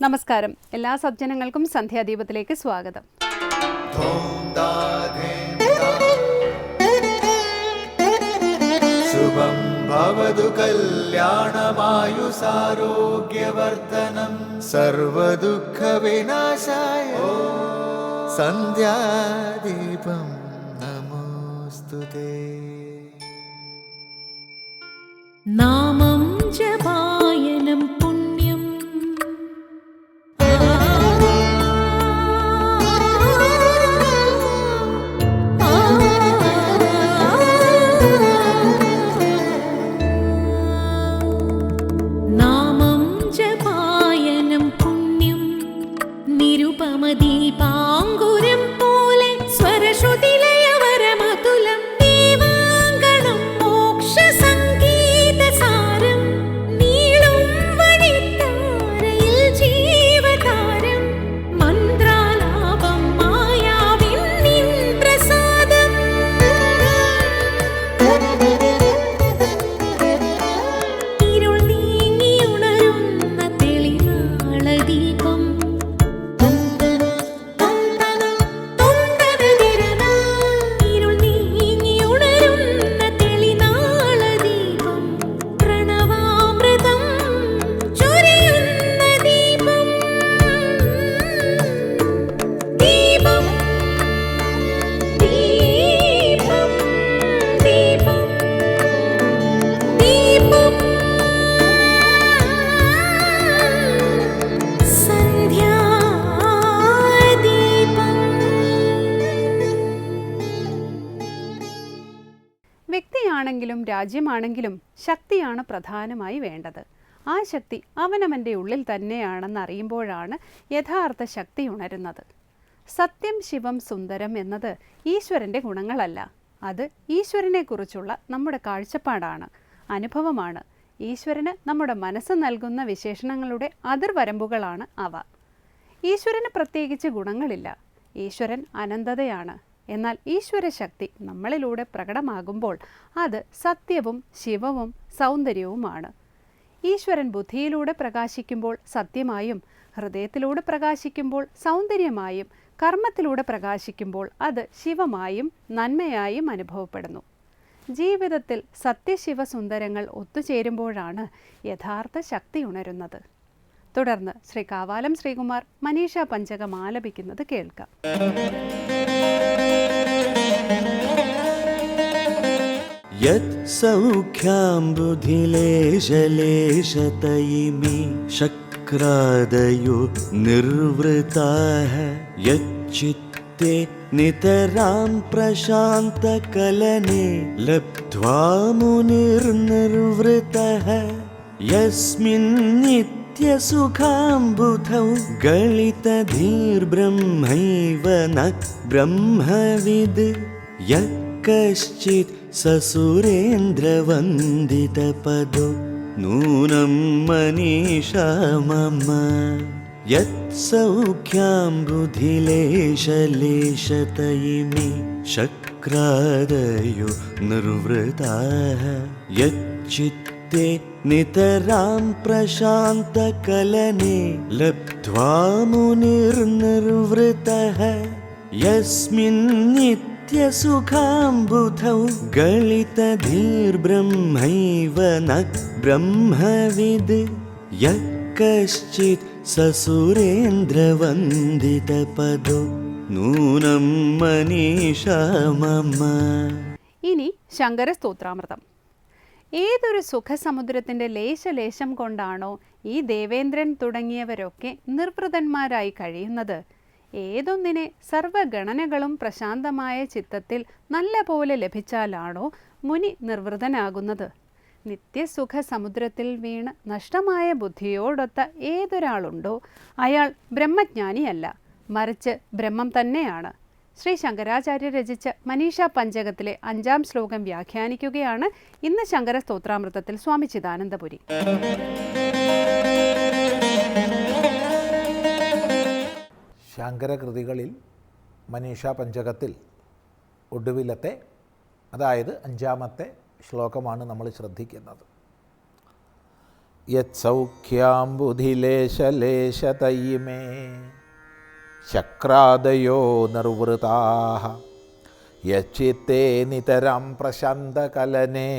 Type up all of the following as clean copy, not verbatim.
നമസ്കാരം. എല്ലാ സജ്ജനങ്ങൾക്കും സന്ധ്യാദീപത്തിലേക്ക് സ്വാഗതം. ശുഭം ഭവതു കല്യാണമായുസാരോഗ്യവർദ്ധനം സർവദുഃഖ വിനാശായ സന്ധ്യാദീപം നമോസ്തുതേ. നാമം ജപായനം പുണ്യം നാമം ജപായനം പുണ്യം നിരുപമദീപാങ്കുരം പോലെ സ്വരശ്രുതിലയവരമതുലം ദീവാങ്കണം മോക്ഷ സംഗീതസാരം നീളും വഴിത്താരയിൽ ജീവതാരം മന്ത്രാലാപം മായാവിൻ നിൻ പ്രസാദം ഇരുൾ നീങ്ങിയുണരുന്ന തെളിനാളദീപം ഇരുൾ നീങ്ങിയുണരുന്ന തെളിനാളദീപം പ്രണവാമൃതം ചൊരിയുന്ന ദീപം ദീപം ദീപം ദീപം ദീപം വ്യക്തിയാണെങ്കിലും രാജ്യമാണെങ്കിലും ശക്തിയാണ് പ്രധാനമായി വേണ്ടത്. ആ ശക്തി അവനവൻ്റെ ഉള്ളിൽ തന്നെയാണെന്നറിയുമ്പോഴാണ് യഥാർത്ഥ ശക്തി ഉണരുന്നത്. സത്യം ശിവം സുന്ദരം എന്നത് ഈശ്വരൻ്റെ ഗുണങ്ങളല്ല, അത് ഈശ്വരനെക്കുറിച്ചുള്ള നമ്മുടെ കാഴ്ചപ്പാടാണ്, അനുഭവമാണ്. ഈശ്വരന് നമ്മുടെ മനസ്സ് നൽകുന്ന വിശേഷണങ്ങളുടെ അതിർവരമ്പുകളാണ് അവ. ഈശ്വരന് പ്രത്യേകിച്ച് ഗുണങ്ങളില്ല. ഈശ്വരൻ അനന്തതയാണ്. എന്നാൽ ഈശ്വര ശക്തി നമ്മളിലൂടെ പ്രകടമാകുമ്പോൾ അത് സത്യവും ശിവവും സൗന്ദര്യവുമാണ്. ഈശ്വരൻ ബുദ്ധിയിലൂടെ പ്രകാശിക്കുമ്പോൾ സത്യമായും, ഹൃദയത്തിലൂടെ പ്രകാശിക്കുമ്പോൾ സൗന്ദര്യമായും, കർമ്മത്തിലൂടെ പ്രകാശിക്കുമ്പോൾ അത് ശിവമായും നന്മയായും അനുഭവപ്പെടുന്നു. ജീവിതത്തിൽ സത്യശിവസുന്ദരങ്ങൾ ഒത്തുചേരുമ്പോഴാണ് യഥാർത്ഥ ശക്തി ഉണരുന്നത്. തുടർന്ന് ശ്രീ കാവാലം ശ്രീകുമാർ മനീഷ പഞ്ചകം ആലപിക്കുന്നത് കേൾക്കാം. യത് സൗഖ്യാംബുധിലേശലേശതയിമി ശക്രാദയോ നിർവൃതാഃ യച്ചിത്തേ നിതരാം പ്രശാന്തകലനെ ലബ്ധ്വാ മുനിർനിർവൃതഃ യസ്മിൻ നിത്യസുഖാംബുധൗ ഗളിതധീർബ്രഹ്മൈവ ന ബ്രഹ്മവിദ് യക്കശ്ചിത് സസുരേന്ദ്രവന്ദിതപദോ നൂനം മനീഷാ മമ യത്സൗഖ്യാംബുധിലേശലേശതയിമി ശക്രാദയോ നിർവൃതാഃ യച്ചിത്തേ നിതരാം പ്രശാന്തകലനെ ലബ്ധ്വാ മുനിർനിർവൃതഃ യസ്മിൻ നിത്യസുഖാംബുധൗ ഗളിതധീർബ്രഹ്മൈവ ന ബ്രഹ്മവിദ് യക്കശ്ചിത് സസുരേന്ദ്രവന്ദിതപദോ നൂനം മനീഷാ മമ. ഇനി ശങ്കര സ്തോത്രാമൃതം. ഏതൊരു സുഖസമുദ്രത്തിൻ്റെ ലേശലേശം കൊണ്ടാണോ ഈ ദേവേന്ദ്രൻ തുടങ്ങിയവരൊക്കെ നിർവൃതന്മാരായി കഴിയുന്നത്, ഏതൊന്നിനെ സർവഗണനകളും പ്രശാന്തമായ ചിത്തത്തിൽ നല്ല പോലെ ലഭിച്ചാലാണോ മുനി നിർവൃതനാകുന്നത്? നിത്യസുഖ സമുദ്രത്തിൽ വീണ് നഷ്ടമായ ബുദ്ധിയോടൊത്ത ഏതൊരാളുണ്ടോ അയാൾ ബ്രഹ്മജ്ഞാനിയല്ല, മറിച്ച് ബ്രഹ്മം തന്നെയാണ്. ശ്രീ ശങ്കരാചാര്യ രചിച്ച മനീഷ പഞ്ചകത്തിലെ 5-ാം ശ്ലോകം വ്യാഖ്യാനിക്കുകയാണ് ഇന്ന് ശങ്കര സ്തോത്രാമൃതത്തിൽ സ്വാമി ചിദാനന്ദപുരി. ശങ്കരകൃതികളിൽ മനീഷ പഞ്ചകത്തിൽ ഒടുവിലത്തെ, അതായത് 5-ാമത്തെ ശ്ലോകമാണ് നമ്മൾ ശ്രദ്ധിക്കുന്നത്. യത്സൗഖ്യാംബുധിലേശലേശതയിമേ ശക്രാദയോ നിർവൃതാഃ യച്ചിത്തേ നിതരം പ്രശാന്തകലനേ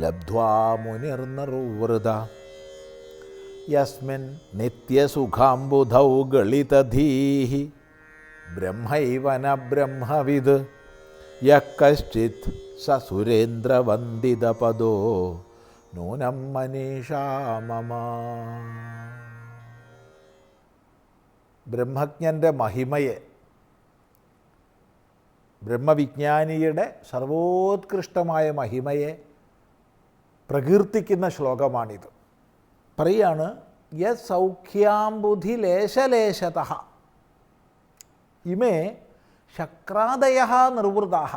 ലബ്ധ്വാ മുനിർനിർവൃത യസ്മിൻ നിത്യസുഖാംബുധൗ ഗളിതധീഃ ബ്രഹ്മൈവ ന ബ്രഹ്മവിദ് യഃ കശ്ചിത് സ സുരേന്ദ്രവന്ദിതപദോ നൂനം മനീഷാ മമ. ബ്രഹ്മജ്ഞൻ്റെ മഹിമയെ, ബ്രഹ്മവിജ്ഞാനിയുടെ സർവോത്കൃഷ്ടമായ മഹിമയെ പ്രകീർത്തിക്കുന്ന ശ്ലോകമാണിത്. പറയാണ് യത് സൗഖ്യാംബുധി ലേശലേശതഃ ഇമേ ശക്രാദയഃ നിർവൃതാഃ.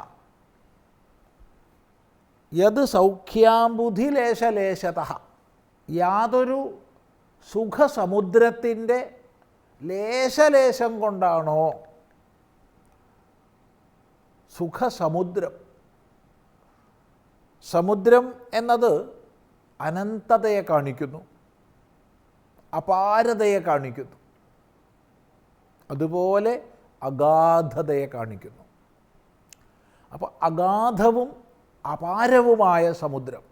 യത് സൗഖ്യാംബുധി ലേശലേശതഃ, യാതൊരു സുഖസമുദ്രത്തിൻ്റെ ലേശലേശം കൊണ്ടാണോ, സുഖസമുദ്രം, സമുദ്രം എന്നത് അനന്തതയെ കാണിക്കുന്നു, അപാരതയെ കാണിക്കുന്നു, അതുപോലെ അഗാധതയെ കാണിക്കുന്നു. അപ്പോൾ അഗാധവും അപാരവുമായ സമുദ്രം,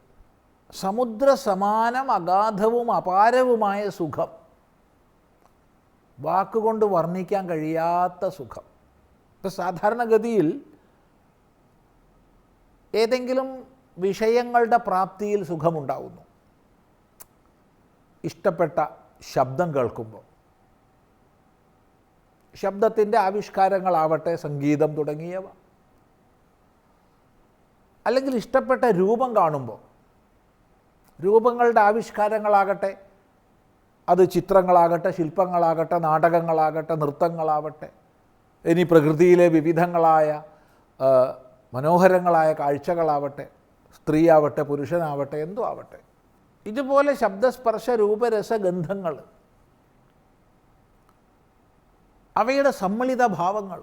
സമുദ്ര സമാനം അഗാധവും അപാരവുമായ സുഖം, വാക്കുകൊണ്ട് വർണ്ണിക്കാൻ കഴിയാത്ത സുഖം. ഇപ്പം സാധാരണഗതിയിൽ ഏതെങ്കിലും വിഷയങ്ങളുടെ പ്രാപ്തിയിൽ സുഖമുണ്ടാവുന്നു. ഇഷ്ടപ്പെട്ട ശബ്ദം കേൾക്കുമ്പോൾ, ശബ്ദത്തിൻ്റെ ആവിഷ്കാരങ്ങളാവട്ടെ, സംഗീതം തുടങ്ങിയവ, അല്ലെങ്കിൽ ഇഷ്ടപ്പെട്ട രൂപം കാണുമ്പോൾ, രൂപങ്ങളുടെ ആവിഷ്കാരങ്ങളാകട്ടെ, അത് ചിത്രങ്ങളാകട്ടെ, ശില്പങ്ങളാകട്ടെ, നാടകങ്ങളാകട്ടെ, നൃത്തങ്ങളാവട്ടെ, ഇനി പ്രകൃതിയിലെ വിവിധങ്ങളായ മനോഹരങ്ങളായ കാഴ്ചകളാവട്ടെ, സ്ത്രീയാവട്ടെ പുരുഷനാവട്ടെ എന്തോ ആവട്ടെ, ഇതുപോലെ ശബ്ദസ്പർശ രൂപരസഗന്ധങ്ങൾ, അവയുടെ സമ്മിളിത ഭാവങ്ങൾ,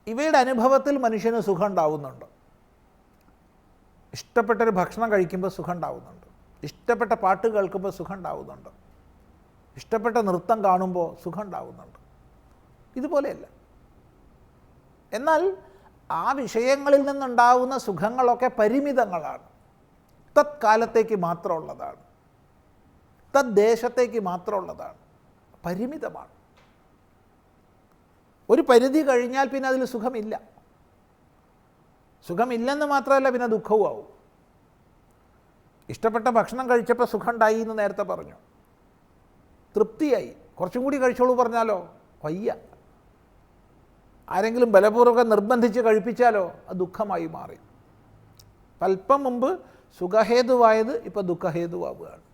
ഇവയുടെ അനുഭവത്തിൽ മനുഷ്യന് സുഖം ഉണ്ടാവുന്നുണ്ട്. ഇഷ്ടപ്പെട്ടൊരു ഭക്ഷണം കഴിക്കുമ്പോൾ സുഖം ഉണ്ടാവുന്നുണ്ട്, ഇഷ്ടപ്പെട്ട പാട്ട് കേൾക്കുമ്പോൾ സുഖം ഉണ്ടാവുന്നുണ്ട്, ഇഷ്ടപ്പെട്ട നൃത്തം കാണുമ്പോൾ സുഖം ഉണ്ടാവുന്നുണ്ട്. ഇതുപോലെയല്ല. എന്നാൽ ആ വിഷയങ്ങളിൽ നിന്നുണ്ടാവുന്ന സുഖങ്ങളൊക്കെ പരിമിതങ്ങളാണ്, തത്കാലത്തേക്ക് മാത്രമുള്ളതാണ്, തദ്ദേശത്തേക്ക് മാത്രമുള്ളതാണ്, പരിമിതമാണ്. ഒരു പരിധി കഴിഞ്ഞാൽ പിന്നെ അതിൽ സുഖമില്ല. സുഖമില്ലെന്ന് മാത്രമല്ല, പിന്നെ ദുഃഖവും ആവും. ഇഷ്ടപ്പെട്ട ഭക്ഷണം കഴിച്ചപ്പോൾ സുഖം ഉണ്ടായി എന്ന് നേരത്തെ പറഞ്ഞു, തൃപ്തിയായി, കുറച്ചും കൂടി കഴിച്ചോളൂ പറഞ്ഞാലോ വയ്യ. ആരെങ്കിലും ബലപൂർവ്വം നിർബന്ധിച്ച് കഴിപ്പിച്ചാലോ അത് ദുഃഖമായി മാറി. അല്പം മുമ്പ് സുഖഹേതുവായത് ഇപ്പോൾ ദുഃഖഹേതുവാവുകയാണ്.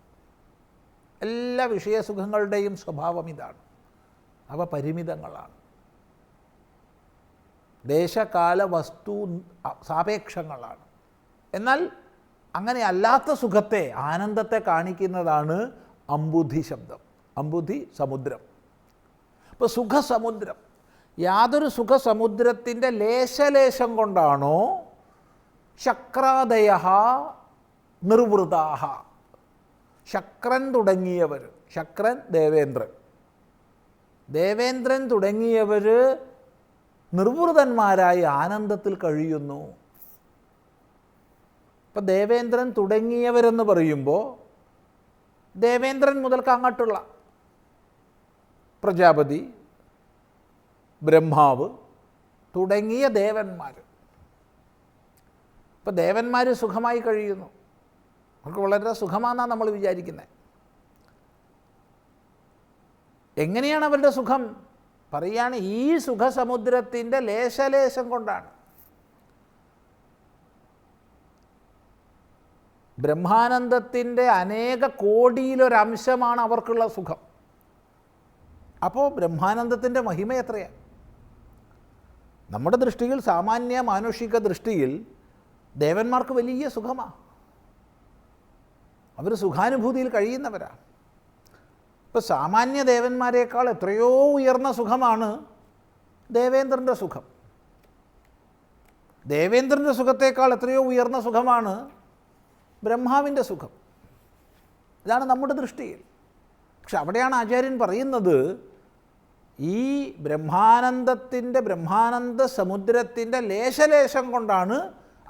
എല്ലാ വിഷയസുഖങ്ങളുടെയും സ്വഭാവം ഇതാണ്, അവ പരിമിതങ്ങളാണ്, ദേശകാല വസ്തു സാപേക്ഷങ്ങളാണ്. എന്നാൽ അങ്ങനെ അല്ലാത്ത സുഖത്തെ, ആനന്ദത്തെ കാണിക്കുന്നതാണ് അംബുധി ശബ്ദം, അംബുധി സമുദ്രം. ഇപ്പോൾ സുഖസമുദ്രം, യാതൊരു സുഖസമുദ്രത്തിൻ്റെ ലേശലേശം കൊണ്ടാണോ ശക്രാദയഃ നിർവൃതാഃ, ശക്രൻ തുടങ്ങിയവർ, ശക്രൻ ദേവേന്ദ്രൻ, ദേവേന്ദ്രൻ തുടങ്ങിയവർ നിർവൃതന്മാരായി ആനന്ദത്തിൽ കഴിയുന്നു. ഇപ്പം ദേവേന്ദ്രൻ തുടങ്ങിയവരെന്ന് പറയുമ്പോൾ ദേവേന്ദ്രൻ മുതൽക്ക് അങ്ങോട്ടുള്ള പ്രജാപതി, ബ്രഹ്മാവ് തുടങ്ങിയ ദേവന്മാർ, ഇപ്പം ദേവന്മാർ സുഖമായി കഴിയുന്നു. അവർക്ക് വളരെ സുഖമാണെന്നാണ് നമ്മൾ വിചാരിക്കുന്നത്. എങ്ങനെയാണ് അവരുടെ സുഖം? പറയുകയാണ് ഈ സുഖസമുദ്രത്തിൻ്റെ ലേശലേശം കൊണ്ടാണ്. ബ്രഹ്മാനന്ദത്തിൻ്റെ അനേക കോടിയിലൊരംശമാണ് അവർക്കുള്ള സുഖം. അപ്പോൾ ബ്രഹ്മാനന്ദത്തിൻ്റെ മഹിമ എത്രയാണ്? നമ്മുടെ ദൃഷ്ടിയിൽ, സാമാന്യ മാനുഷിക ദൃഷ്ടിയിൽ ദേവന്മാർക്ക് വലിയ സുഖമാണ്, അവർ സുഖാനുഭൂതിയിൽ കഴിയുന്നവരാണ്. ഇപ്പോൾ സാമാന്യ ദേവന്മാരെക്കാൾ എത്രയോ ഉയർന്ന സുഖമാണ് ദേവേന്ദ്രൻ്റെ സുഖം. ദേവേന്ദ്രൻ്റെ സുഖത്തേക്കാൾ എത്രയോ ഉയർന്ന സുഖമാണ് ബ്രഹ്മാവിൻ്റെ സുഖം. ഇതാണ് നമ്മുടെ ദൃഷ്ടിയിൽ. പക്ഷെ അവിടെയാണ് ആചാര്യൻ പറയുന്നത്, ഈ ബ്രഹ്മാനന്ദ സമുദ്രത്തിൻ്റെ ലേശലേശം കൊണ്ടാണ്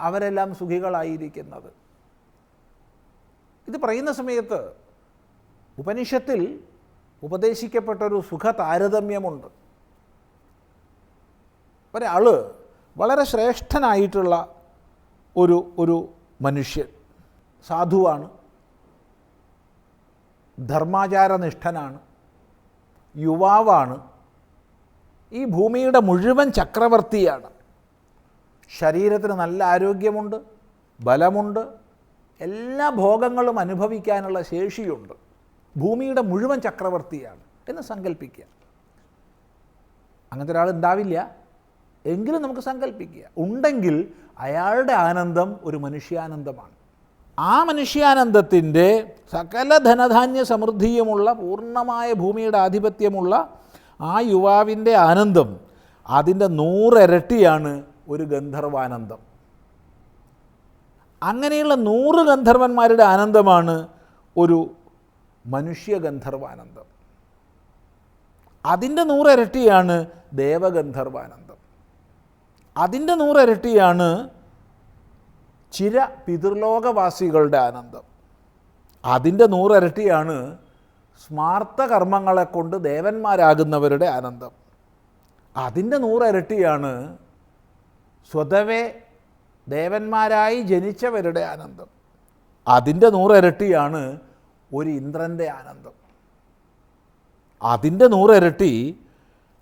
അവരെല്ലാം സുഖികളായിരിക്കുന്നത്. ഇത് പറയുന്ന സമയത്ത് ഉപനിഷത്തിൽ ഉപദേശിക്കപ്പെട്ടൊരു സുഖ താരതമ്യമുണ്ട്. ഒരാൾ വളരെ ശ്രേഷ്ഠനായിട്ടുള്ള ഒരു മനുഷ്യൻ, സാധുവാണ്, ധർമാചാരനിഷ്ഠനാണ്, യുവാവാണ്, ഈ ഭൂമിയുടെ മുഴുവൻ ചക്രവർത്തിയാണ്. ശരീരത്തിന് നല്ല ആരോഗ്യമുണ്ട്, ബലമുണ്ട്, എല്ലാ ഭോഗങ്ങളും അനുഭവിക്കാനുള്ള ശേഷിയുണ്ട്, ഭൂമിയുടെ മുഴുവൻ ചക്രവർത്തിയാണ് എന്ന് സങ്കല്പിക്കുക. അങ്ങനത്തെ ഒരാൾ ഉണ്ടാവില്ല, എങ്കിലും നമുക്ക് സങ്കല്പിക്കുക. ഉണ്ടെങ്കിൽ അയാളുടെ ആനന്ദം ഒരു മനുഷ്യാനന്ദമാണ്. ആ മനുഷ്യാനന്ദത്തിൻ്റെ സകല ധനധാന്യ സമൃദ്ധിയുമുള്ള പൂർണ്ണമായ ഭൂമിയുടെ ആധിപത്യമുള്ള ആ യുവാവിൻ്റെ ആനന്ദം അതിൻ്റെ 100 ഇരട്ടിയാണ് ഒരു ഗന്ധർവാനന്ദം. അങ്ങനെയുള്ള 100 ഗന്ധർവന്മാരുടെ ആനന്ദമാണ് ഒരു മനുഷ്യ ഗന്ധർവാനന്ദം. അതിൻ്റെ 100 ഇരട്ടിയാണ് ദേവഗന്ധർവാനന്ദം. അതിൻ്റെ 100 ഇരട്ടിയാണ് ചിര പിതൃലോകവാസികളുടെ ആനന്ദം. അതിൻ്റെ 100 ഇരട്ടിയാണ് സ്മാർത്ഥ കർമ്മങ്ങളെ കൊണ്ട് ദേവന്മാരാകുന്നവരുടെ ആനന്ദം. അതിൻ്റെ 100 ഇരട്ടിയാണ് സ്വതവേ ദേവന്മാരായി ജനിച്ചവരുടെ ആനന്ദം. അതിൻ്റെ 100 ഇരട്ടിയാണ് ഒരു ഇന്ദ്രൻ്റെ ആനന്ദം. അതിൻ്റെ 100 ഇരട്ടി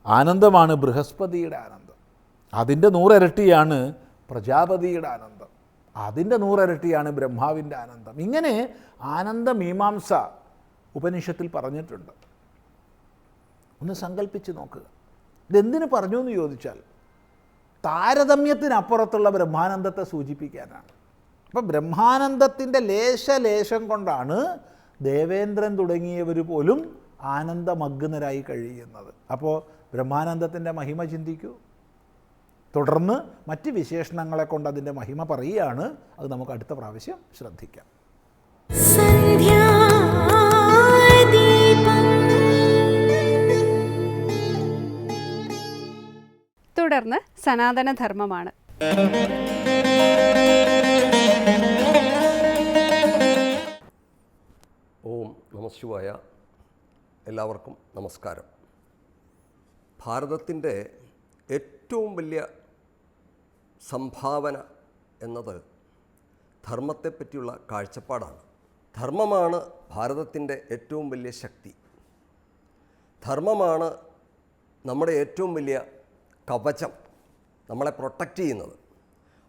ആനന്ദമാണ് ബൃഹസ്പതിയുടെ ആനന്ദം. അതിൻ്റെ 100 ഇരട്ടിയാണ് പ്രജാപതിയുടെ ആനന്ദം. അതിൻ്റെ 100 ഇരട്ടിയാണ് ബ്രഹ്മാവിൻ്റെ ആനന്ദം. ഇങ്ങനെ ആനന്ദമീമാംസ ഉപനിഷത്തിൽ പറഞ്ഞിട്ടുണ്ട്. ഒന്ന് സങ്കല്പിച്ച് നോക്കുക. ഇതെന്തിനു പറഞ്ഞു എന്ന് ചോദിച്ചാൽ താരതമ്യത്തിനപ്പുറത്തുള്ള ബ്രഹ്മാനന്ദത്തെ സൂചിപ്പിക്കാനാണ്. അപ്പം ബ്രഹ്മാനന്ദത്തിൻ്റെ ലേശം കൊണ്ടാണ് ദേവേന്ദ്രൻ തുടങ്ങിയവർ പോലും ആനന്ദമഗ്നരായി കഴിയുന്നത്. അപ്പോൾ ബ്രഹ്മാനന്ദത്തിൻ്റെ മഹിമ ചിന്തിക്കൂ. തുടർന്ന് മറ്റ് വിശേഷണങ്ങളെ കൊണ്ട് അതിൻ്റെ മഹിമ പറയുകയാണ്. അത് നമുക്ക് അടുത്ത പ്രാവശ്യം ശ്രദ്ധിക്കാം. തുടർന്ന് സനാതനധർമ്മമാണ്. ഓം നമഃശിവായ. എല്ലാവർക്കും നമസ്കാരം. ഭാരതത്തിൻ്റെ ഏറ്റവും വലിയ സംഭാവന എന്നത് ധർമ്മത്തെപ്പറ്റിയുള്ള കാഴ്ചപ്പാടാണ്. ധർമ്മമാണ് ഭാരതത്തിൻ്റെ ഏറ്റവും വലിയ ശക്തി. ധർമ്മമാണ് നമ്മുടെ ഏറ്റവും വലിയ കവചം, നമ്മളെ പ്രൊട്ടക്റ്റ് ചെയ്യുന്നത്.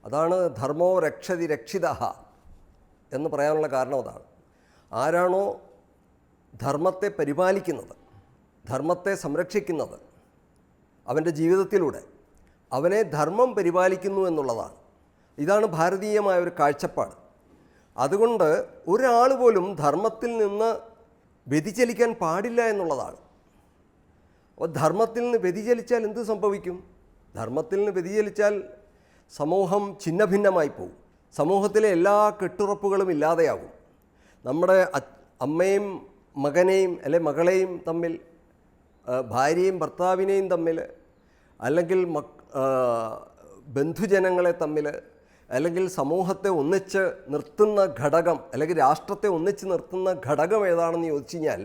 അതാണ് ധർമ്മോ രക്ഷതി രക്ഷിതഃ എന്ന് പറയാനുള്ള കാരണം അതാണ്. ആരാണോ ധർമ്മത്തെ പരിപാലിക്കുന്നത്, ധർമ്മത്തെ സംരക്ഷിക്കുന്നത്, അവൻ്റെ ജീവിതത്തിലൂടെ അവനെ ധർമ്മം പരിപാലിക്കുന്നു എന്നുള്ളതാണ്. ഇതാണ് ഭാരതീയമായ ഒരു കാഴ്ചപ്പാട്. അതുകൊണ്ട് ഒരാൾ പോലും ധർമ്മത്തിൽ നിന്ന് വ്യതിചലിക്കാൻ പാടില്ല എന്നുള്ളതാണ്. അപ്പോൾ ധർമ്മത്തിൽ നിന്ന് വ്യതിചലിച്ചാൽ എന്ത് സംഭവിക്കും? ധർമ്മത്തിൽ നിന്ന് വ്യതിചലിച്ചാൽ സമൂഹം ഛിന്നഭിന്നമായി പോകും. സമൂഹത്തിലെ എല്ലാ കെട്ടുറപ്പുകളും ഇല്ലാതെയാകും. നമ്മുടെ അമ്മയും മകനെയും അല്ലെ മകളെയും തമ്മിൽ, ഭാര്യയും ഭർത്താവിനെയും തമ്മിൽ, അല്ലെങ്കിൽ ബന്ധുജനങ്ങളെ തമ്മിൽ, അല്ലെങ്കിൽ സമൂഹത്തെ ഒന്നിച്ച് നിർത്തുന്ന ഘടകം, അല്ലെങ്കിൽ രാഷ്ട്രത്തെ ഒന്നിച്ച് നിർത്തുന്ന ഘടകം ഏതാണെന്ന് ചോദിച്ചു കഴിഞ്ഞാൽ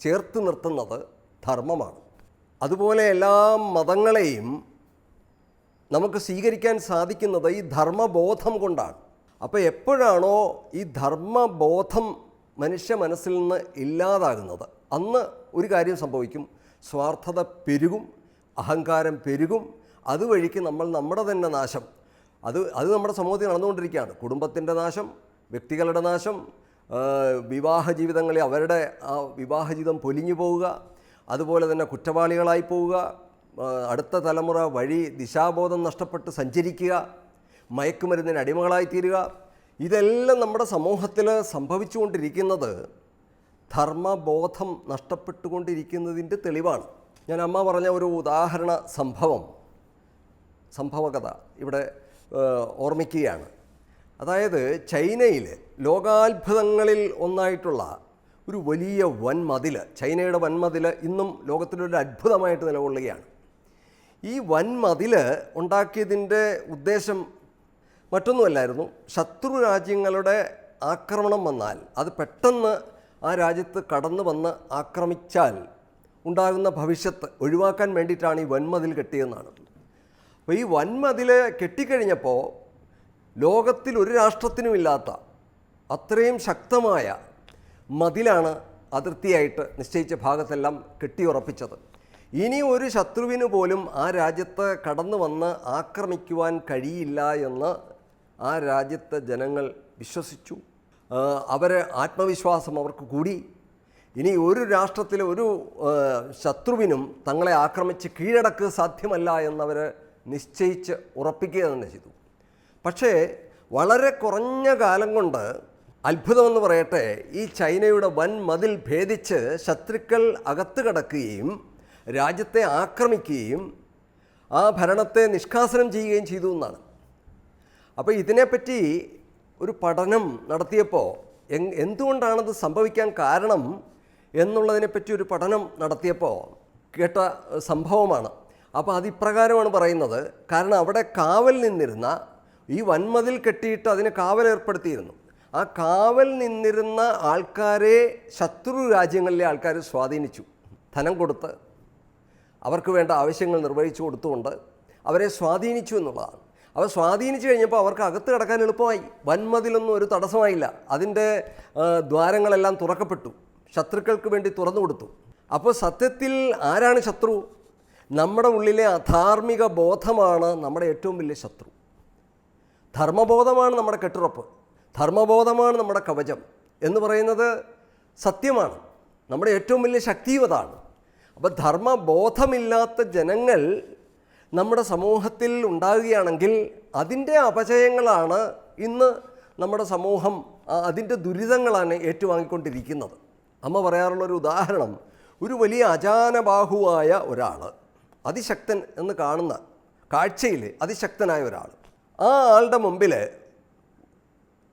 ചേർത്ത് നിർത്തുന്നത് ധർമ്മമാണ്. അതുപോലെ എല്ലാ മതങ്ങളെയും നമുക്ക് സ്വീകരിക്കാൻ സാധിക്കുന്നത് ഈ ധർമ്മബോധം കൊണ്ടാണ്. അപ്പോൾ എപ്പോഴാണോ ഈ ധർമ്മബോധം മനുഷ്യ മനസ്സിൽ നിന്ന് ഇല്ലാതാകുന്നത്, അന്ന് ഒരു കാര്യം സംഭവിക്കും. സ്വാർത്ഥത പെരുകും, അഹങ്കാരം പെരുകും. അതുവഴിക്ക് നമ്മുടെ തന്നെ നാശം, അത് നമ്മുടെ സമൂഹത്തിൽ നടന്നുകൊണ്ടിരിക്കുകയാണ്. കുടുംബത്തിൻ്റെ നാശം, വ്യക്തികളുടെ നാശം, വിവാഹ ജീവിതങ്ങളിൽ അവരുടെ ആ വിവാഹജീവിതം പൊലിഞ്ഞു പോവുക, അതുപോലെ തന്നെ കുറ്റവാളികളായി പോവുക, അടുത്ത തലമുറ വഴി ദിശാബോധം നഷ്ടപ്പെട്ട് സഞ്ചരിക്കുക, മയക്കുമരുന്നിന് അടിമകളായിത്തീരുക. ഇതെല്ലാം നമ്മുടെ സമൂഹത്തിൽ സംഭവിച്ചുകൊണ്ടിരിക്കുന്നത് ധർമ്മബോധം നഷ്ടപ്പെട്ടുകൊണ്ടിരിക്കുന്നതിൻ്റെ തെളിവാണ്. ഞാൻ അമ്മ പറഞ്ഞ ഒരു ഉദാഹരണ സംഭവകഥ ഇവിടെ ഓർമ്മിക്കുകയാണ്. അതായത് ചൈനയിൽ ലോകാത്ഭുതങ്ങളിൽ ഒന്നായിട്ടുള്ള ഒരു വലിയ വൻമതിൽ, ചൈനയുടെ വൻമതിൽ ഇന്നും ലോകത്തിലൊരു അത്ഭുതമായിട്ട് നിലകൊള്ളുകയാണ്. ഈ വൻമതിൽ ഉണ്ടാക്കിയതിൻ്റെ ഉദ്ദേശം മറ്റൊന്നുമല്ലായിരുന്നു, ശത്രു രാജ്യങ്ങളുടെ ആക്രമണം വന്നാൽ അത് പെട്ടെന്ന് ആ രാജ്യത്ത് കടന്നു വന്ന് ആക്രമിച്ചാൽ ഉണ്ടാകുന്ന ഭവിഷ്യത്ത് ഒഴിവാക്കാൻ വേണ്ടിയിട്ടാണ് ഈ വൻമതിൽ കെട്ടിയെന്നാണ്. അപ്പോൾ ഈ വൻമതിൽ കെട്ടിക്കഴിഞ്ഞപ്പോൾ ലോകത്തിൽ ഒരു രാഷ്ട്രത്തിനുമില്ലാത്ത അത്രയും ശക്തമായ മതിലാണ് അതിർത്തിയായിട്ട് നിശ്ചയിച്ച ഭാഗത്തെല്ലാം കെട്ടിയുറപ്പിച്ചത്. ഇനി ഒരു ശത്രുവിന് പോലും ആ രാജ്യത്ത് കടന്നു വന്ന് ആക്രമിക്കുവാൻ കഴിയില്ല എന്ന് ആ രാജ്യത്തെ ജനങ്ങൾ വിശ്വസിച്ചു. അവരെ ആത്മവിശ്വാസം അവർക്ക് കൂടി. ഇനി ഒരു രാഷ്ട്രത്തിലെ ഒരു ശത്രുവിനും തങ്ങളെ ആക്രമിച്ച് കീഴടക്കുക സാധ്യമല്ല എന്നവർ നിശ്ചയിച്ച് ഉറപ്പിക്കുക തന്നെ ചെയ്തു. പക്ഷേ വളരെ കുറഞ്ഞ കാലം കൊണ്ട്, അത്ഭുതമെന്ന് പറയട്ടെ, ഈ ചൈനയുടെ വൻ മതിൽ ഭേദിച്ച് ശത്രുക്കൾ അകത്ത് കടക്കുകയും രാജ്യത്തെ ആക്രമിക്കുകയും ആ ഭരണത്തെ നിഷ്കാസനം ചെയ്യുകയും ചെയ്തു എന്നാണ്. അപ്പോൾ ഇതിനെപ്പറ്റി ഒരു പഠനം നടത്തിയപ്പോൾ എന്തുകൊണ്ടാണത് സംഭവിക്കാൻ കാരണം എന്നുള്ളതിനെപ്പറ്റി ഒരു പഠനം നടത്തിയപ്പോൾ കേട്ട സംഭവമാണ്. അപ്പോൾ അതിപ്രകാരമാണ് പറയുന്നത്. കാരണം അവിടെ കാവൽ നിന്നിരുന്ന, ഈ വൻമതിൽ കെട്ടിയിട്ട് അതിന് കാവൽ ഏർപ്പെടുത്തിയിരുന്നു. ആ കാവൽ നിന്നിരുന്ന ആൾക്കാരെ ശത്രു രാജ്യങ്ങളിലെ ആൾക്കാർ സ്വാധീനിച്ചു. ധനം കൊടുത്ത് അവർക്ക് വേണ്ട ആവശ്യങ്ങൾ നിർവഹിച്ചു കൊടുത്തുകൊണ്ട് അവരെ സ്വാധീനിച്ചു എന്നുള്ളതാണ്. അവർ സ്വാധീനിച്ചു കഴിഞ്ഞപ്പോൾ അവർക്ക് അകത്ത് കിടക്കാൻ എളുപ്പമായി. വൻമതിലൊന്നും ഒരു തടസ്സമായില്ല. അതിൻ്റെ ദ്വാരങ്ങളെല്ലാം തുറക്കപ്പെട്ടു, ശത്രുക്കൾക്ക് വേണ്ടി തുറന്നു കൊടുത്തു. അപ്പോൾ സത്യത്തിൽ ആരാണ് ശത്രു? നമ്മുടെ ഉള്ളിലെ അധാർമിക ബോധമാണ് നമ്മുടെ ഏറ്റവും വലിയ ശത്രു. ധർമ്മബോധമാണ് നമ്മുടെ കെട്ടുറപ്പ്, ധർമ്മബോധമാണ് നമ്മുടെ കവചം എന്ന് പറയുന്നത് സത്യമാണ്. നമ്മുടെ ഏറ്റവും വലിയ ശക്തിയും അതാണ്. അപ്പോൾ ധർമ്മബോധമില്ലാത്ത ജനങ്ങൾ നമ്മുടെ സമൂഹത്തിൽ ഉണ്ടാകുകയാണെങ്കിൽ അതിൻ്റെ അപചയങ്ങളാണ് ഇന്ന് നമ്മുടെ സമൂഹം, അതിൻ്റെ ദുരിതങ്ങളാണ് ഏറ്റുവാങ്ങിക്കൊണ്ടിരിക്കുന്നത്. അമ്മ പറയാറുള്ളൊരു ഉദാഹരണം, ഒരു വലിയ അജാനബാഹുവായ ഒരാൾ, അതിശക്തൻ എന്ന് കാണുന്ന കാഴ്ചയിൽ അതിശക്തനായ ഒരാൾ, ആ ആളുടെ മുമ്പിൽ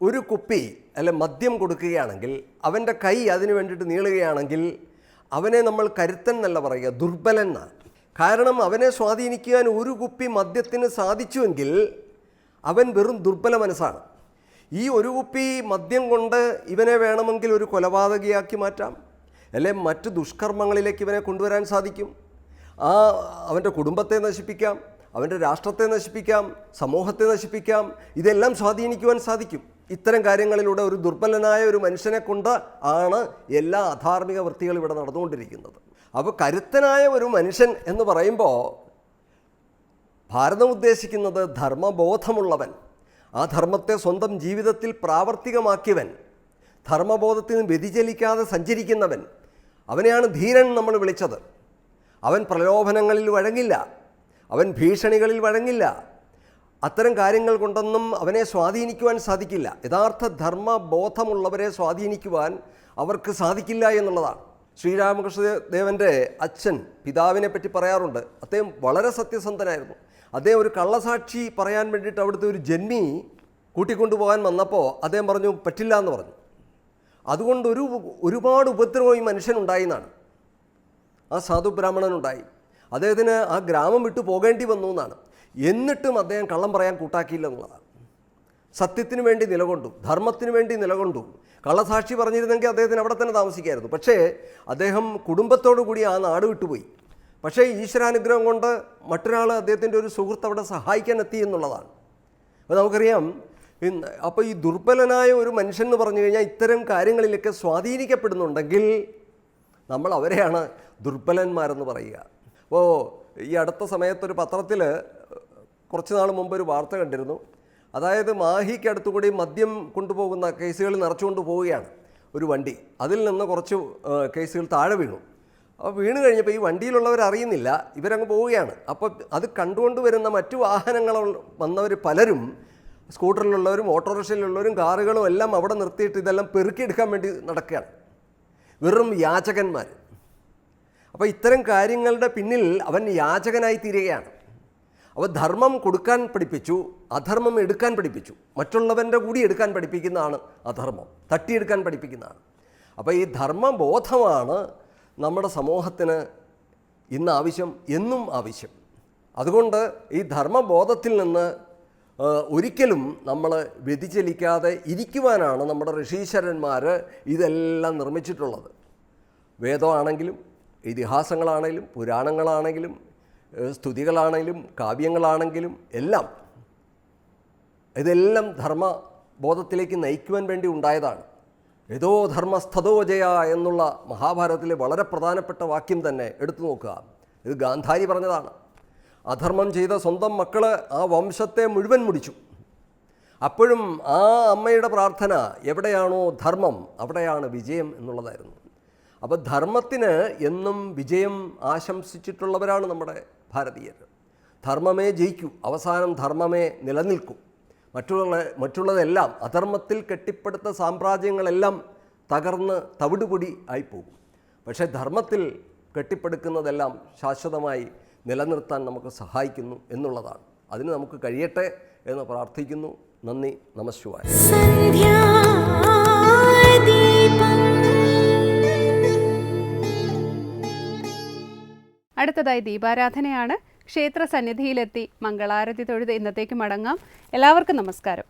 ഒരു കുപ്പി അല്ലെ മദ്യം കൊടുക്കുകയാണെങ്കിൽ അവൻ്റെ കൈ അതിന് വേണ്ടിയിട്ട് നീളുകയാണെങ്കിൽ അവനെ നമ്മൾ കരുത്തൻ എന്നല്ല പറയുക, ദുർബലൻ എന്നാണ്. കാരണം അവനെ സ്വാധീനിക്കാൻ ഒരു കുപ്പി മദ്യത്തിന് സാധിച്ചുവെങ്കിൽ അവൻ വെറും ദുർബല മനസ്സാണ്. ഈ ഒരു കുപ്പി മദ്യം കൊണ്ട് ഇവനെ വേണമെങ്കിൽ ഒരു കൊലപാതകിയാക്കി മാറ്റാം, അല്ലെ മറ്റ് ദുഷ്കർമ്മങ്ങളിലേക്ക് ഇവനെ കൊണ്ടുവരാൻ സാധിക്കും. അവൻ്റെ കുടുംബത്തെ നശിപ്പിക്കാം, അവൻ്റെ രാഷ്ട്രത്തെ നശിപ്പിക്കാം, സമൂഹത്തെ നശിപ്പിക്കാം. ഇതെല്ലാം സ്വാധീനിക്കുവാൻ സാധിക്കും. ഇത്തരം കാര്യങ്ങളിലൂടെ ഒരു ദുർബലനായ ഒരു മനുഷ്യനെ കൊണ്ട് ആണ് എല്ലാ അധാർമിക വൃത്തികളും ഇവിടെ നടന്നുകൊണ്ടിരിക്കുന്നത്. അപ്പോൾ കരുത്തനായ ഒരു മനുഷ്യൻ എന്ന് പറയുമ്പോൾ ഭാരതം ഉദ്ദേശിക്കുന്നത് ധർമ്മബോധമുള്ളവൻ, ആ ധർമ്മത്തെ സ്വന്തം ജീവിതത്തിൽ പ്രാവർത്തികമാക്കിയവൻ, ധർമ്മബോധത്തിൽ നിന്ന് വ്യതിചലിക്കാതെ സഞ്ചരിക്കുന്നവൻ, അവനെയാണ് ധീരൻ നമ്മൾ വിളിച്ചത്. അവൻ പ്രലോഭനങ്ങളിൽ വഴങ്ങില്ല, അവൻ ഭീഷണികളിൽ വഴങ്ങില്ല. അത്തരം കാര്യങ്ങൾ കൊണ്ടൊന്നും അവനെ സ്വാധീനിക്കുവാൻ സാധിക്കില്ല. യഥാർത്ഥ ധർമ്മബോധമുള്ളവരെ സ്വാധീനിക്കുവാൻ അവർക്ക് സാധിക്കില്ല എന്നുള്ളതാണ്. ശ്രീരാമകൃഷ്ണദേവൻ്റെ അച്ഛൻ പിതാവിനെ പറ്റി പറയാറുണ്ട്. അദ്ദേഹം വളരെ സത്യസന്ധനായിരുന്നു. അദ്ദേഹം ഒരു കള്ളസാക്ഷി പറയാൻ വേണ്ടിയിട്ട് അവിടുത്തെ ഒരു ജന്മി കൂട്ടിക്കൊണ്ടുപോകാൻ വന്നപ്പോൾ അദ്ദേഹം പറഞ്ഞു പറ്റില്ല എന്ന് പറഞ്ഞു. അതുകൊണ്ട് ഒരുപാട് ഉപദ്രവം ഈ മനുഷ്യനുണ്ടായി എന്നാണ്. ആ സാധു ബ്രാഹ്മണനുണ്ടായി. അദ്ദേഹത്തിന് ആ ഗ്രാമം വിട്ടു പോകേണ്ടി വന്നു എന്നാണ്. എന്നിട്ടും അദ്ദേഹം കള്ളം പറയാൻ കൂട്ടാക്കിയില്ല എന്നുള്ളതാണ്. സത്യത്തിന് വേണ്ടി നിലകൊണ്ടു, ധർമ്മത്തിന് വേണ്ടി നിലകൊണ്ടു. കള്ളസാക്ഷി പറഞ്ഞിരുന്നെങ്കിൽ അദ്ദേഹത്തിന് അവിടെ തന്നെ താമസിക്കായിരുന്നു. പക്ഷേ അദ്ദേഹം കുടുംബത്തോടു കൂടി ആ നാട് വിട്ടുപോയി. പക്ഷേ ഈശ്വരാനുഗ്രഹം കൊണ്ട് മറ്റൊരാൾ, അദ്ദേഹത്തിൻ്റെ ഒരു സുഹൃത്ത് അവിടെ സഹായിക്കാൻ എത്തി എന്നുള്ളതാണ്. അപ്പോൾ നമുക്കറിയാം, അപ്പോൾ ഈ ദുർബലനായ ഒരു മനുഷ്യൻ എന്ന് പറഞ്ഞു കഴിഞ്ഞാൽ ഇത്തരം കാര്യങ്ങളിലൊക്കെ സ്വാധീനിക്കപ്പെടുന്നുണ്ടെങ്കിൽ നമ്മൾ അവരെയാണ് ദുർബലന്മാരെന്ന് പറയുക. അപ്പോൾ ഈ അടുത്ത സമയത്തൊരു പത്രത്തിൽ കുറച്ച് നാൾ മുമ്പ് ഒരു വാർത്ത കണ്ടിരുന്നു. അതായത് മാഹിക്കടുത്തുകൂടി മദ്യം കൊണ്ടുപോകുന്ന കേസുകൾ നിറച്ചുകൊണ്ട് പോവുകയാണ് ഒരു വണ്ടി. അതിൽ നിന്ന് കുറച്ച് കേസുകൾ താഴെ വീണു. അപ്പോൾ വീണ് കഴിഞ്ഞപ്പോൾ ഈ വണ്ടിയിലുള്ളവർ അറിയുന്നില്ല, ഇവരങ്ങ് പോവുകയാണ്. അപ്പോൾ അത് കണ്ടുകൊണ്ട് വരുന്ന മറ്റു വാഹനങ്ങൾ വന്നവർ പലരും, സ്കൂട്ടറിലുള്ളവരും ഓട്ടോറിക്ഷയിലുള്ളവരും കാറുകളും എല്ലാം അവിടെ നിർത്തിയിട്ട് ഇതെല്ലാം പെറുക്കിയെടുക്കാൻ വേണ്ടി നടക്കുകയാണ്. വെറും യാചകന്മാർ. അപ്പോൾ ഇത്തരം കാര്യങ്ങളുടെ പിന്നിൽ അവൻ യാചകനായി തീരുകയാണ്. അപ്പോൾ ധർമ്മം കൊടുക്കാൻ പഠിപ്പിച്ചു, അധർമ്മം എടുക്കാൻ പഠിപ്പിച്ചു. മറ്റുള്ളവൻ്റെ കൂടി എടുക്കാൻ പഠിപ്പിക്കുന്നതാണ് അധർമ്മം, തട്ടിയെടുക്കാൻ പഠിപ്പിക്കുന്നതാണ്. അപ്പോൾ ഈ ധർമ്മബോധമാണ് നമ്മുടെ സമൂഹത്തിന് ഇന്ന് ആവശ്യം, എന്നും ആവശ്യം. അതുകൊണ്ട് ഈ ധർമ്മബോധത്തിൽ നിന്ന് ഒരിക്കലും നമ്മൾ വ്യതിചലിക്കാതെ ഇരിക്കുവാനാണ് നമ്മുടെ ഋഷീശ്വരന്മാർ ഇതെല്ലാം നിർമ്മിച്ചിട്ടുള്ളത്. വേദമാണെങ്കിലും ഇതിഹാസങ്ങളാണെങ്കിലും പുരാണങ്ങളാണെങ്കിലും സ്തുതികളാണെങ്കിലും കാവ്യങ്ങളാണെങ്കിലും എല്ലാം ഇതെല്ലാം ധർമ്മബോധത്തിലേക്ക് നയിക്കുവാൻ വേണ്ടി ഉണ്ടായതാണ്. യഥോ ധർമ്മസ്ഥതോ ജയ എന്നുള്ള മഹാഭാരതത്തിലെ വളരെ പ്രധാനപ്പെട്ട വാക്യം തന്നെ എടുത്തു നോക്കുക. ഇത് ഗാന്ധാരി പറഞ്ഞതാണ്. അധർമ്മം ചെയ്ത സ്വന്തം മക്കൾ ആ വംശത്തെ മുഴുവൻ മുടിച്ചു. അപ്പോഴും ആ അമ്മയുടെ പ്രാർത്ഥന എവിടെയാണോ ധർമ്മം അവിടെയാണ് വിജയം എന്നുള്ളതായിരുന്നു. അപ്പോൾ ധർമ്മത്തിന് എന്നും വിജയം ആശംസിച്ചിട്ടുള്ളവരാണ് നമ്മുടെ ഭാരതീയർ. ധർമ്മമേ ജയിക്കൂ, അവസാനം ധർമ്മമേ നിലനിൽക്കൂ. മറ്റുള്ളതെല്ലാം അധർമ്മത്തിൽ കെട്ടിപ്പടുത്ത സാമ്രാജ്യങ്ങളെല്ലാം തകർന്ന് തവിടുപൊടി ആയിപ്പോകും. പക്ഷേ ധർമ്മത്തിൽ കെട്ടിപ്പടുക്കുന്നതെല്ലാം ശാശ്വതമായി നിലനിർത്താൻ നമുക്ക് സഹായിക്കുന്നു എന്നുള്ളതാണ്. അതിന് നമുക്ക് കഴിയട്ടെ എന്ന് പ്രാർത്ഥിക്കുന്നു. നന്ദി, നമഃശിവായ. അടുത്തതായി ദീപാരാധനയാണ്. ക്ഷേത്ര സന്നിധിയിലെത്തി മംഗളാരതി തൊഴുത് ഇന്നത്തേക്ക് മടങ്ങാം. എല്ലാവർക്കും നമസ്കാരം.